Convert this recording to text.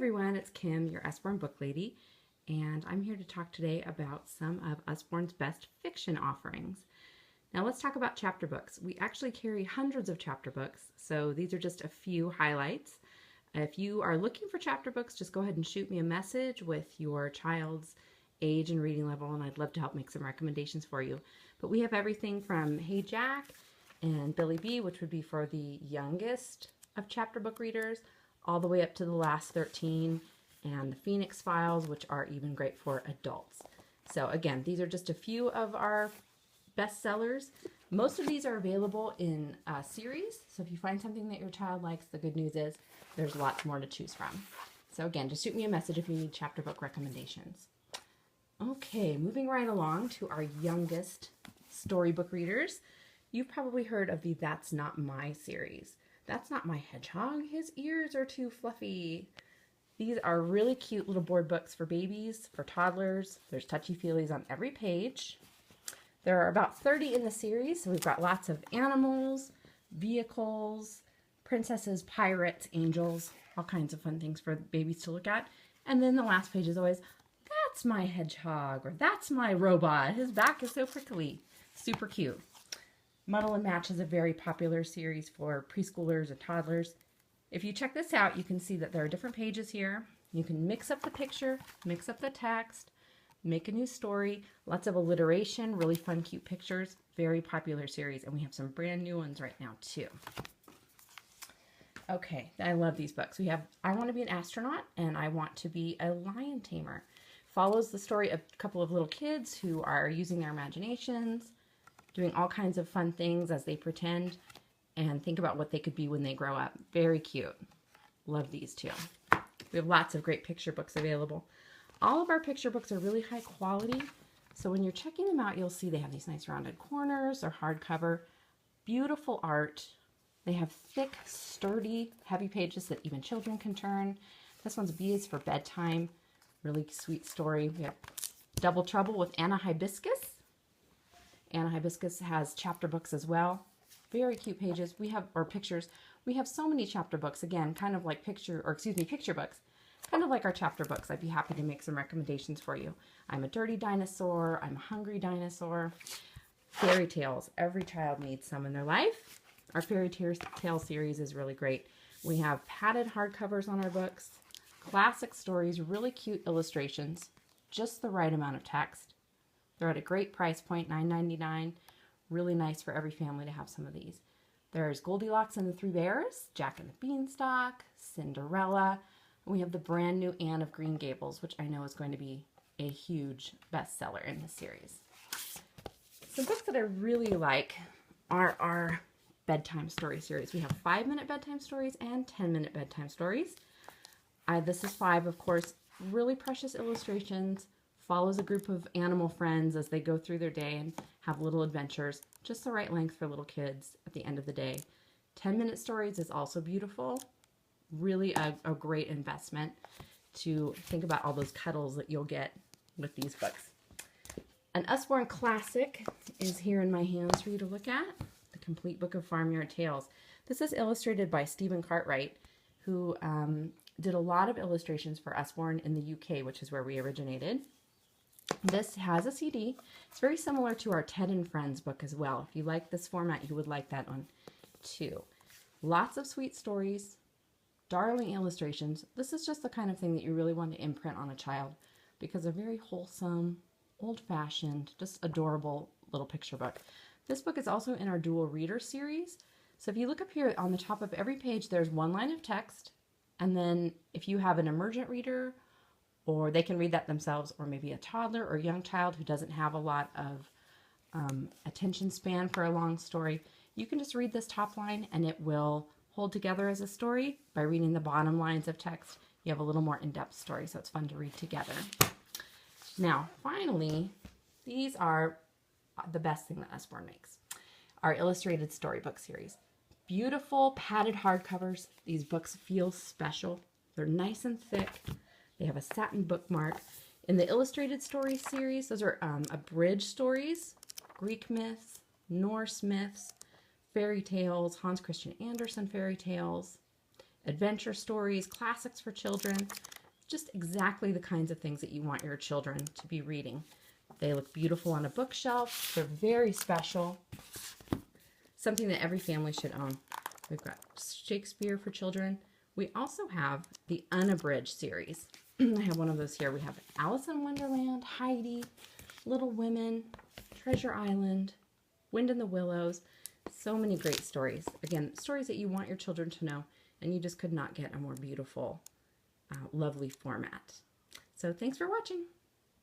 everyone, it's Kim, your Usborne book lady, and I'm here to talk today about some of Usborne's best fiction offerings. Now let's talk about chapter books. We actually carry hundreds of chapter books, so these are just a few highlights. If you are looking for chapter books, just go ahead and shoot me a message with your child's age and reading level, and I'd love to help make some recommendations for you. But we have everything from Hey Jack and Billy B, which would be for the youngest of chapter book readers, all the way up to the last 13, and the Phoenix Files, which are even great for adults. So again, these are just a few of our bestsellers. Most of these are available in series, so if you find something that your child likes, the good news is there's lots more to choose from. So again, just shoot me a message if you need chapter book recommendations. Okay, moving right along to our youngest storybook readers. You've probably heard of the That's Not My series. That's not my hedgehog. His ears are too fluffy. These are really cute little board books for babies, for toddlers. There's touchy-feelies on every page. There are about 30 in the series, so we've got lots of animals, vehicles, princesses, pirates, angels, all kinds of fun things for babies to look at. And then the last page is always, that's my hedgehog, or that's my robot. His back is so prickly. Super cute. Muddle and Match is a very popular series for preschoolers and toddlers. If you check this out, you can see that there are different pages here. You can mix up the picture, mix up the text, make a new story, lots of alliteration, really fun, cute pictures. Very popular series, and we have some brand new ones right now too. Okay, I love these books. We have I Want to Be an Astronaut and I Want to Be a Lion Tamer. Follows the story of a couple of little kids who are using their imaginations, doing all kinds of fun things as they pretend and think about what they could be when they grow up. Very cute. Love these too. We have lots of great picture books available. All of our picture books are really high quality, so when you're checking them out, you'll see they have these nice rounded corners. They're hardcover. Beautiful art. They have thick, sturdy, heavy pages that even children can turn. This one's B is for bedtime. Really sweet story. We have Double Trouble with Anna Hibiscus. Anna Hibiscus has chapter books as well. Very cute pages. We have, or pictures. We have so many chapter books. Again, kind of like picture books. Kind of like our chapter books. I'd be happy to make some recommendations for you. I'm a dirty dinosaur. I'm a hungry dinosaur. Fairy tales. Every child needs some in their life. Our fairy tale series is really great. We have padded hardcovers on our books. Classic stories. Really cute illustrations. Just the right amount of text. They're at a great price point, $9.99. Really nice for every family to have some of these. There's Goldilocks and the Three Bears, Jack and the Beanstalk, Cinderella. And we have the brand new Anne of Green Gables, which I know is going to be a huge bestseller in this series. Some books that I really like are our bedtime story series. We have 5-minute bedtime stories and 10-minute bedtime stories. This is 5, of course. Really precious illustrations. Follows a group of animal friends as they go through their day and have little adventures. Just the right length for little kids at the end of the day. 10-minute stories is also beautiful. Really a great investment to think about all those cuddles that you'll get with these books. An Usborne classic is here in my hands for you to look at. The Complete Book of Farmyard Tales. This is illustrated by Stephen Cartwright, who did a lot of illustrations for Usborne in the UK, which is where we originated. This has a CD. It's very similar to our Ted and Friends book as well. If you like this format, you would like that one too. Lots of sweet stories, darling illustrations. This is just the kind of thing that you really want to imprint on a child because a very wholesome, old-fashioned, just adorable little picture book. This book is also in our dual reader series. So if you look up here on the top of every page, there's one line of text. And then if you have an emergent reader, or they can read that themselves, or maybe a toddler or young child who doesn't have a lot of attention span for a long story, you can just read this top line and it will hold together as a story. By reading the bottom lines of text, you have a little more in-depth story, so it's fun to read together. Now, finally, these are the best thing that Usborne makes. Our illustrated storybook series. Beautiful padded hardcovers. These books feel special. They're nice and thick. They have a satin bookmark. In the illustrated story series, those are abridged stories, Greek myths, Norse myths, fairy tales, Hans Christian Andersen fairy tales, adventure stories, classics for children, just exactly the kinds of things that you want your children to be reading. They look beautiful on a bookshelf. They're very special. Something that every family should own. We've got Shakespeare for children. We also have the unabridged series. I have one of those here. We have Alice in Wonderland, Heidi, Little Women, Treasure Island, Wind in the Willows. So many great stories. Again, stories that you want your children to know, and you just could not get a more beautiful, lovely format. So thanks for watching.